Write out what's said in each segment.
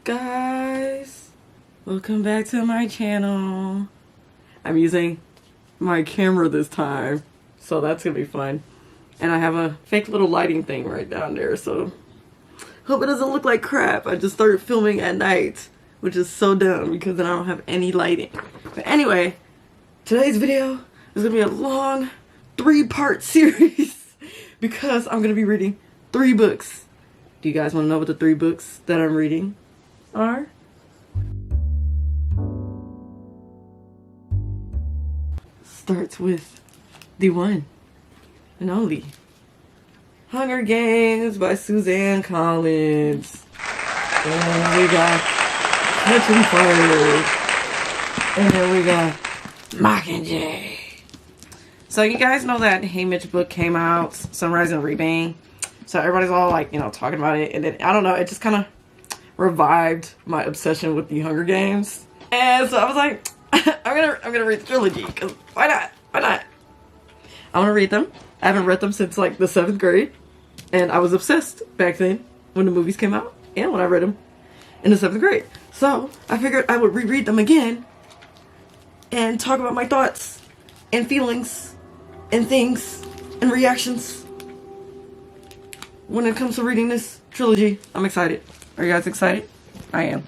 Guys, welcome back to my channel. I'm using my camera this time, so that's gonna be fun. And I have a fake little lighting thing right down there, so hope it doesn't look like crap. I just started filming at night, which is so dumb because then I don't have any lighting. But anyway, today's video is gonna be a long 3-part series because I'm gonna be reading 3 books. Do you guys want to know what the 3 books that I'm reading are? Starts with the one and only Hunger Games by Suzanne Collins. And we got Catching Fire. And then we got Mockingjay. So you guys know that Hey Mitch book came out, Sunrise and Rebang. So everybody's all like, you know, talking about it. And then, I don't know, it just kind of revived my obsession with the Hunger Games. And so I was like, I'm gonna read the trilogy, because why not? Why not? I want to read them. I haven't read them since like the 7th grade. And I was obsessed back then when the movies came out and when I read them in the 7th grade. So I figured I would reread them again and talk about my thoughts and feelings and things and reactions when it comes to reading this trilogy. I'm excited. Are you guys excited? I am.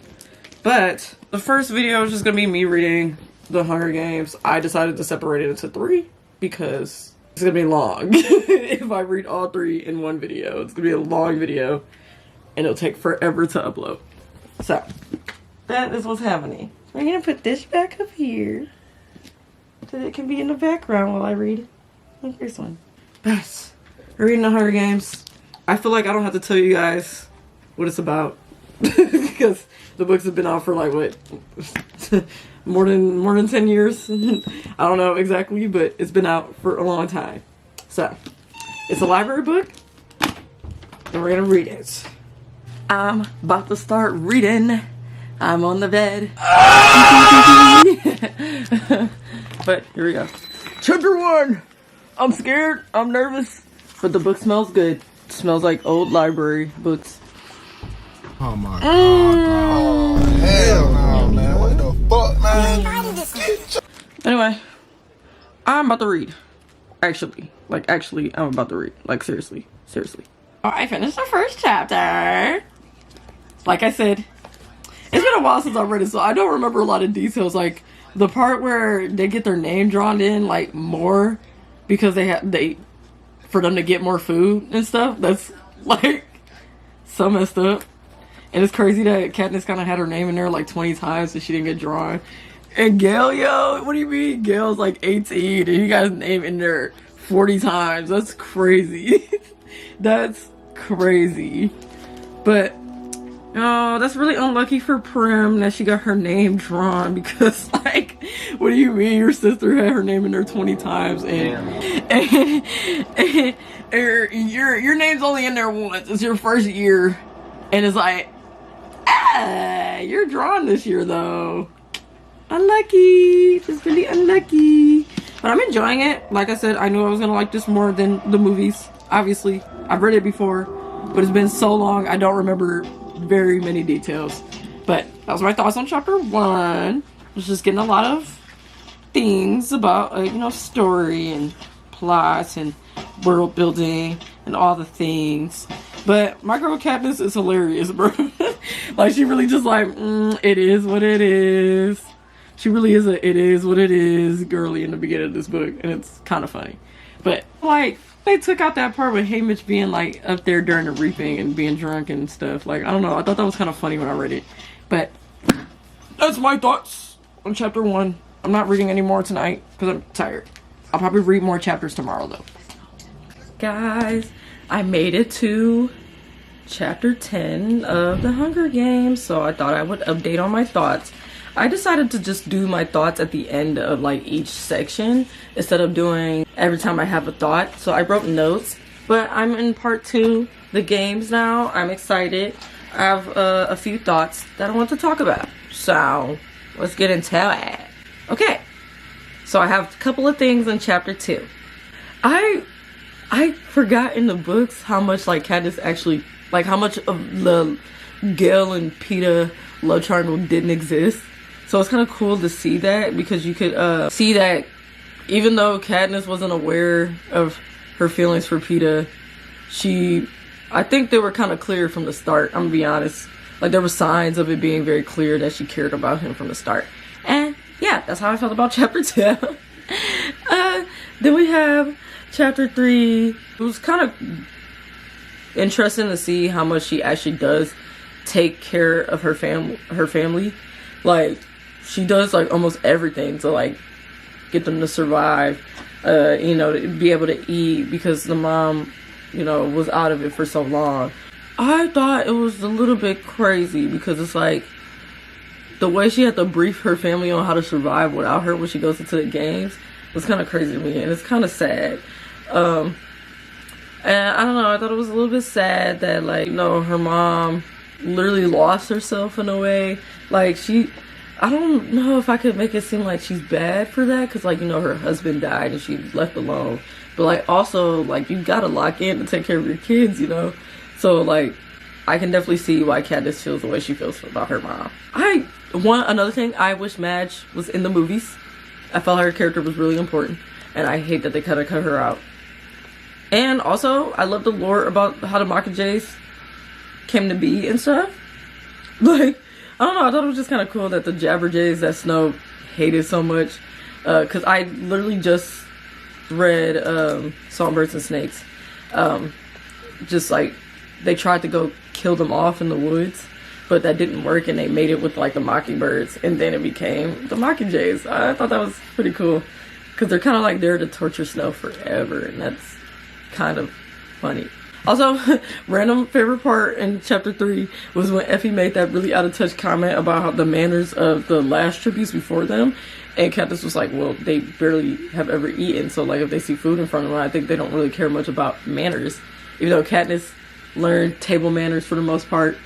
But the first video is just gonna be me reading the Hunger Games. I decided to separate it into 3 because it's gonna be long. If I read all 3 in one video, it's gonna be a long video and it'll take forever to upload. So that is what's happening. We're gonna put this back up here so that it can be in the background while I read. Look, here's one. But we're reading the Hunger Games. I feel like I don't have to tell you guys what it's about because the books have been out for like what more than 10 years. I don't know exactly, but it's been out for a long time. So it's a library book and we're gonna read it. I'm about to start reading. I'm on the bed. But here we go. Chapter 1. I'm scared, I'm nervous, but the book smells good. It smells like old library books. Oh my god, oh, hell no, man. What the fuck, man? Anyway, I'm about to read. Actually, I'm about to read. Like, seriously. Oh, I finished the first chapter. Like I said, it's been a while since I read it, so I don't remember a lot of details. Like, the part where they get their name drawn in, like, more because for them to get more food and stuff. That's, like, so messed up. And it's crazy that Katniss kind of had her name in there like 20 times and she didn't get drawn. And Gail, yo, what do you mean? Gail's like 18 and you got his name in there 40 times. That's crazy. That's crazy. But, oh, that's really unlucky for Prim that she got her name drawn because, like, what do you mean your sister had her name in there 20 times and your name's only in there once. It's your first year. And it's like, you're drawn this year though. Unlucky. Just really unlucky. But I'm enjoying it. Like I said, I knew I was gonna like this more than the movies. Obviously, I've read it before, but it's been so long I don't remember very many details. But that was my thoughts on chapter 1. I was just getting a lot of things about, you know, story and plot and world building and all the things. But my girl Katniss is hilarious, bro. Like, she really just like, it is what it is. She really is a it is what it is girly in the beginning of this book, and it's kind of funny. But, like, they took out that part with Haymitch being, like, up there during the reaping and being drunk and stuff. Like, I don't know. I thought that was kind of funny when I read it. But that's my thoughts on chapter 1. I'm not reading any more tonight because I'm tired. I'll probably read more chapters tomorrow, though. Guys, I made it to chapter 10 of the Hunger Games, so I thought I would update on my thoughts. I decided to just do my thoughts at the end of like each section instead of doing every time I have a thought. So I wrote notes, but I'm in part 2, the games now. I'm excited. I have a few thoughts that I want to talk about. So let's get into it. Okay, so I have a couple of things in chapter 2. I forgot in the books how much like Katniss actually, like how much of the Gale and Peeta love triangle didn't exist. So it's kind of cool to see that, because you could see that even though Katniss wasn't aware of her feelings for Peeta, I think they were kind of clear from the start. I'm gonna be honest. Like, there were signs of it being very clear that she cared about him from the start. And yeah, that's how I felt about chapter 2. Then we have chapter 3. It was kind of interesting to see how much she actually does take care of her family. Like, she does like almost everything to like get them to survive, you know, to be able to eat, because the mom, you know, was out of it for so long. I thought it was a little bit crazy, because it's like the way she had to brief her family on how to survive without her when she goes into the games was kind of crazy to me, and it's kind of sad. And I don't know, I thought it was a little bit sad that, like, you know, her mom literally lost herself in a way. Like, I don't know if I could make it seem like she's bad for that, because, like, you know, her husband died and she was left alone. But, like, also, like, you gotta lock in to take care of your kids, you know? So, like, I can definitely see why Katniss feels the way she feels about her mom. Another thing, I wish Madge was in the movies. I felt her character was really important, and I hate that they kind of cut her out. And also, I love the lore about how the Mockjays came to be and stuff. Like, I don't know, I thought it was just kind of cool that the Jabberjays that Snow hated so much, because I literally just read Songbirds and Snakes. Just like, they tried to go kill them off in the woods, but that didn't work, and they made it with like the Mockingbirds, and then it became the Mockjays. I thought that was pretty cool, because they're kind of like there to torture Snow forever, and that's kind of funny. Also, random favorite part in chapter 3 was when Effie made that really out of touch comment about how the manners of the last tributes before them, and Katniss was like, well, they barely have ever eaten, so like if they see food in front of them, I think they don't really care much about manners, even though Katniss learned table manners for the most part.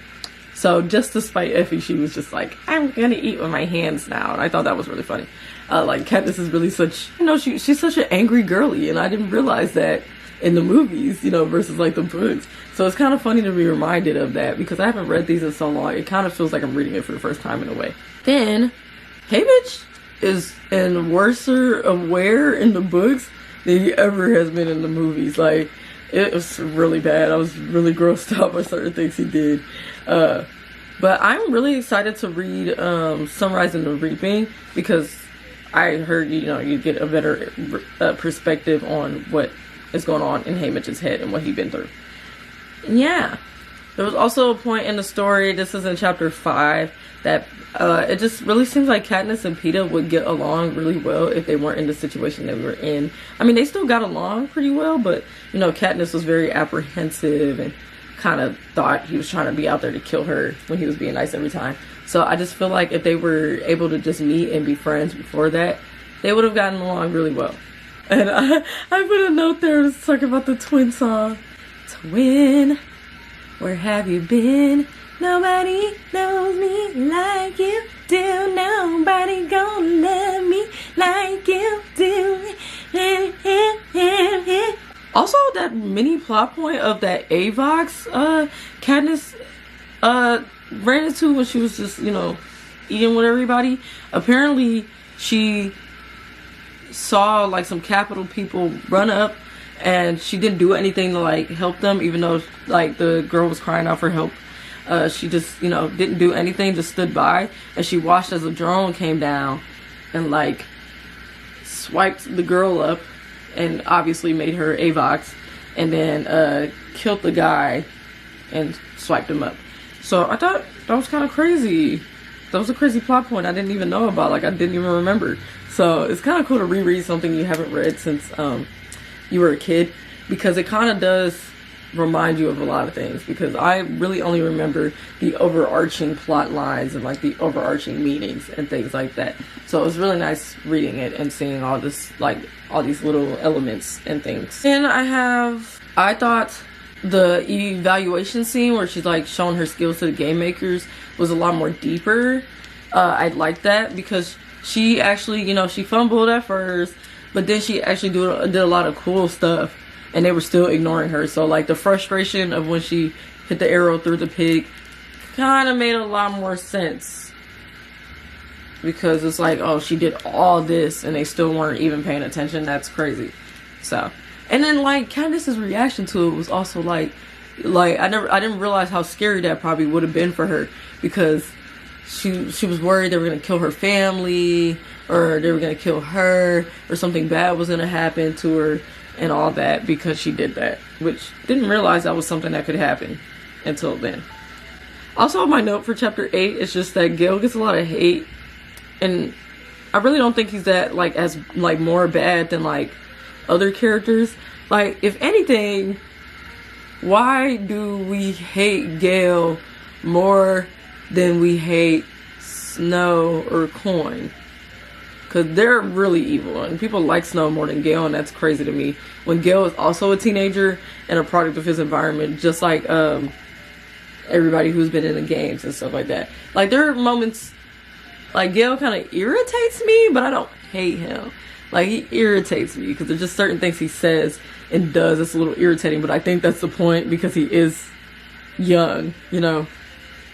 So just to spite Effie, she was just like, I'm gonna eat with my hands now, and I thought that was really funny. Like, Katniss is really such, you know, she's such an angry girly, and I didn't realize that in the movies, you know, versus like the books. So it's kind of funny to be reminded of that, because I haven't read these in so long. It kind of feels like I'm reading it for the first time in a way. Then Haymitch is worser aware in the books than he ever has been in the movies. Like, it was really bad. I was really grossed out by certain things he did. But I'm really excited to read Sunrise and the Reaping, because I heard, you know, you get a better perspective on what is going on in Haymitch's head and what he'd been through. And yeah, there was also a point in the story, this is in chapter 5, that it just really seems like Katniss and Peeta would get along really well if they weren't in the situation they were in. I mean, they still got along pretty well, but, you know, Katniss was very apprehensive and kind of thought he was trying to be out there to kill her when he was being nice every time. So I just feel like if they were able to just meet and be friends before that, they would have gotten along really well. And I put a note there to talk about the Twin song. Twin, where have you been? Nobody knows me like you do. Nobody gonna love me like you do. Also, that mini plot point of that Avox Katniss ran into when she was just, you know, eating with everybody. Apparently, she saw like some Capitol people run up, and she didn't do anything to like help them, even though like the girl was crying out for help. She just, you know, didn't do anything, just stood by, and she watched as a drone came down and like swiped the girl up and obviously made her Avox, and then killed the guy and swiped him up. So I thought that was kind of crazy. That was a crazy plot point I didn't even know about, like I didn't even remember. So it's kind of cool to reread something you haven't read since you were a kid, because it kind of does remind you of a lot of things, because I really only remember the overarching plot lines and like the overarching meanings and things like that. So it was really nice reading it and seeing all this, like all these little elements and things. And I thought the evaluation scene where she's like showing her skills to the game makers was a lot more deeper. I liked that, because she actually, you know, she fumbled at first, but then she actually did a lot of cool stuff, and they were still ignoring her. So like the frustration of when she hit the arrow through the pig kind of made a lot more sense. Because it's like, oh, she did all this and they still weren't even paying attention. That's crazy. So, and then like Candace's reaction to it was also like I didn't realize how scary that probably would have been for her, because she was worried they were gonna kill her family, or they were gonna kill her, or something bad was gonna happen to her and all that because she did that, which didn't realize that was something that could happen until then. Also, my note for chapter 8 is just that Gale gets a lot of hate. And I really don't think he's that, like, as, like, more bad than, like, other characters. Like, if anything, why do we hate Gale more than we hate Snow or Coin? Because they're really evil. And people like Snow more than Gale, and that's crazy to me. When Gale is also a teenager and a product of his environment, just like everybody who's been in the games and stuff like that. Like, there are moments... Like, Gale kind of irritates me, but I don't hate him. Like, he irritates me because there's just certain things he says and does that's a little irritating, but I think that's the point because he is young, you know.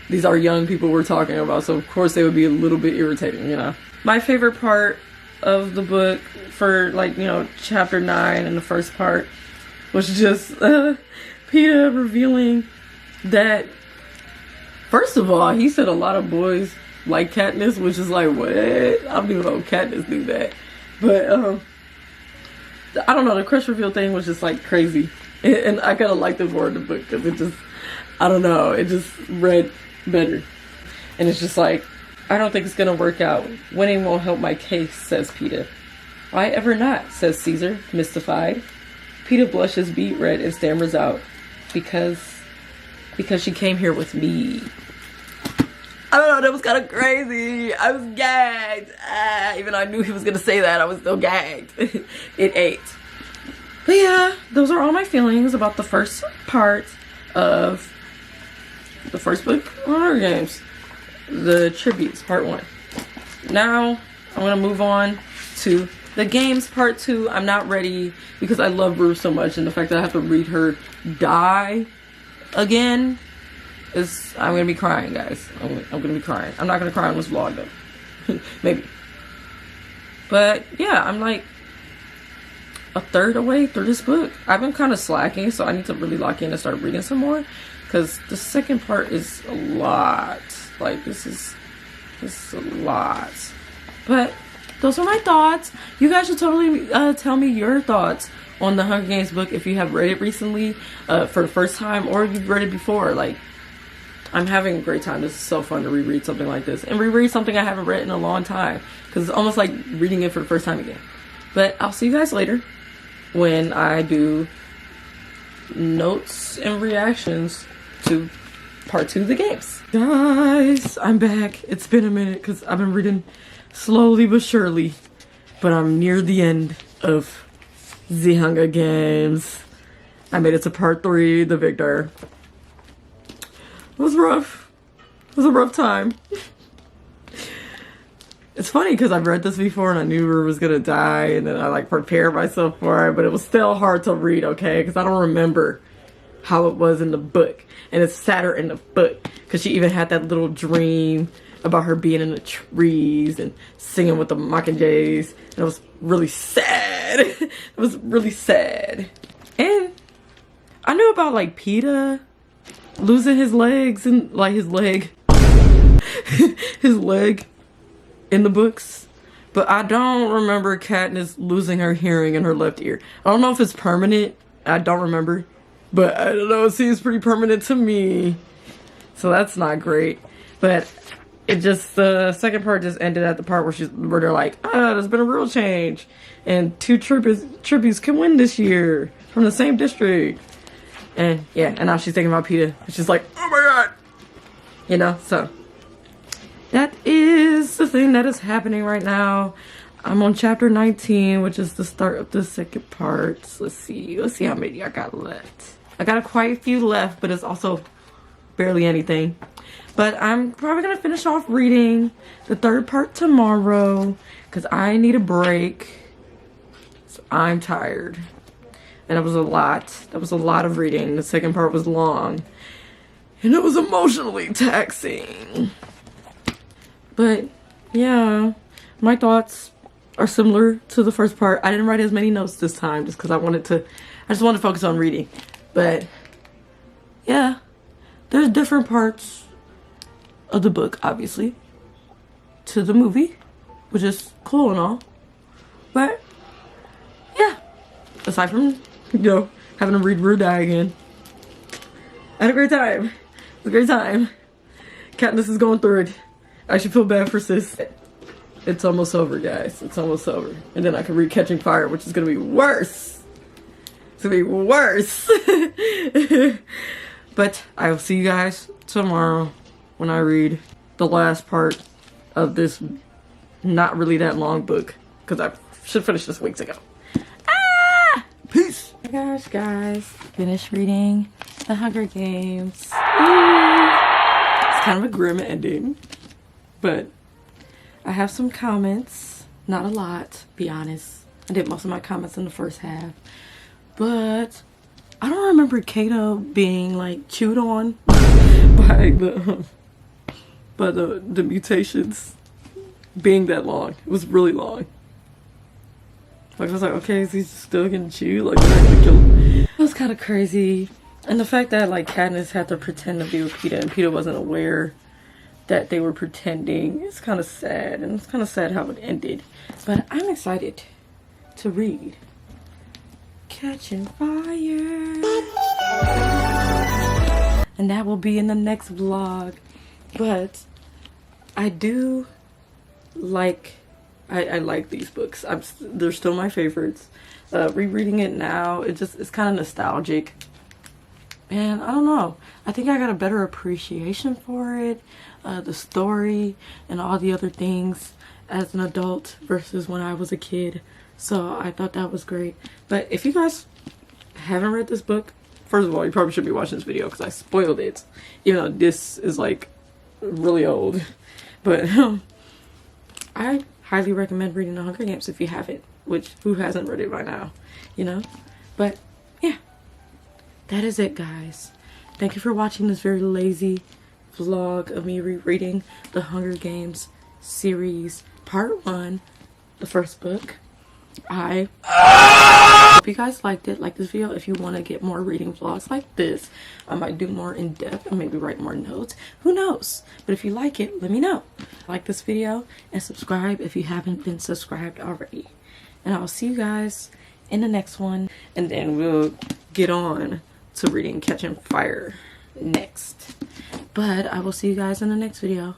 These are young people we're talking about, so of course they would be a little bit irritating, you know. My favorite part of the book for, like, you know, chapter 9 and the first part was just Peeta revealing that, first of all, he said a lot of boys like Katniss, which is like, what? I don't even know if Katniss knew that. But, I don't know, the crush reveal thing was just, like, crazy. And I kind of liked it more in the book, because it just, I don't know, it just read better. And it's just like, I don't think it's gonna work out. Winning won't help my case, says Peeta. Why ever not, says Caesar, mystified. Peeta blushes beet red and stammers out, because she came here with me. I don't know, that was kind of crazy. I was gagged. Even though I knew he was going to say that, I was still gagged. It ate. But yeah, those are all my feelings about the first part of the first book of Hunger Games. The Tributes, part 1. Now, I'm going to move on to the games, part 2. I'm not ready because I love Rue so much, and the fact that I have to read her die again... I'm gonna be crying, guys. I'm gonna be crying. I'm not gonna cry on this vlog, though. Maybe. But, yeah, I'm like a third away through this book. I've been kind of slacking, so I need to really lock in and start reading some more. Because the second part is a lot. Like, this is a lot. But, those are my thoughts. You guys should totally tell me your thoughts on the Hunger Games book if you have read it recently for the first time, or if you've read it before. Like, I'm having a great time. This is so fun to reread something like this. And reread something I haven't read in a long time. Because it's almost like reading it for the first time again. But I'll see you guys later when I do notes and reactions to part 2 of the games. Guys, I'm back. It's been a minute because I've been reading slowly but surely. But I'm near the end of the Hunger Games. I made it to part 3, the victor. It was rough. It was a rough time. It's funny because I've read this before and I knew Rue was gonna die, and then I like prepared myself for it, but it was still hard to read, okay? Because I don't remember how it was in the book, and it's sadder in the book because she even had that little dream about her being in the trees and singing with the mockingjays, and it was really sad. It was really sad. And I knew about like Peeta losing his legs and like his leg in the books, but I don't remember Katniss losing her hearing in her left ear. I don't know if it's permanent. I don't remember, but I don't know, it seems pretty permanent to me, so that's not great. But it just, the second part just ended at the part where they're like, there's been a rule change and 2 tributes can win this year from the same district. And yeah, and now she's thinking about Peeta. And she's like, oh my god! You know, so that is the thing that is happening right now. I'm on chapter 19, which is the start of the second part. Let's see how many I got left. I got quite a few left, but it's also barely anything. But I'm probably gonna finish off reading the third part tomorrow because I need a break. So I'm tired. And it was a lot. That was a lot of reading. The second part was long. and it was emotionally taxing. But yeah, my thoughts are similar to the first part. I didn't write as many notes this time just because I just wanted to focus on reading. But yeah, there's different parts of the book, obviously, to the movie, which is cool and all. But yeah, aside from, having to read Reread again, I had a great time. It was a great time. Katniss is going through it. I should feel bad for sis. It's almost over, guys. It's almost over. And then I can read Catching Fire, which is going to be worse. It's going to be worse. But I will see you guys tomorrow when I read the last part of this not really that long book. Because I should finish this weeks ago. Peace. Oh my gosh, guys. Finished reading The Hunger Games. It's kind of a grim ending. But I have some comments. Not a lot, be honest. I did most of my comments in the first half. But I don't remember Kato being like chewed on by the mutations being that long. It was really long. Like I was like, okay, is he still getting chewed? Like, they're gonna kill him. It was kind of crazy. And the fact that like Katniss had to pretend to be with Peeta and Peeta wasn't aware that they were pretending, it's kind of sad. And it's kind of sad how it ended. But I'm excited to read Catching Fire. And that will be in the next vlog. But I do like, I like these books. They're still my favorites. Rereading it now, it's kind of nostalgic. And I don't know, I think I got a better appreciation for it, the story and all the other things as an adult versus when I was a kid. So I thought that was great. But if you guys haven't read this book, first of all, you probably should be watching this video because I spoiled it. Even though this is like really old. But I highly recommend reading The Hunger Games if you haven't. Which, who hasn't read it by now? But yeah. That is it, guys. Thank you for watching this very lazy vlog of me rereading The Hunger Games series part 1, the first book. I hope you guys liked it. Like this video if you want to get more reading vlogs like this. I might do more in depth and maybe write more notes. Who knows? But if you like it, let me know. Like this video and subscribe if you haven't been subscribed already. And I'll see you guys in the next one. And then we'll get on to reading Catching Fire next. But I will see you guys in the next video.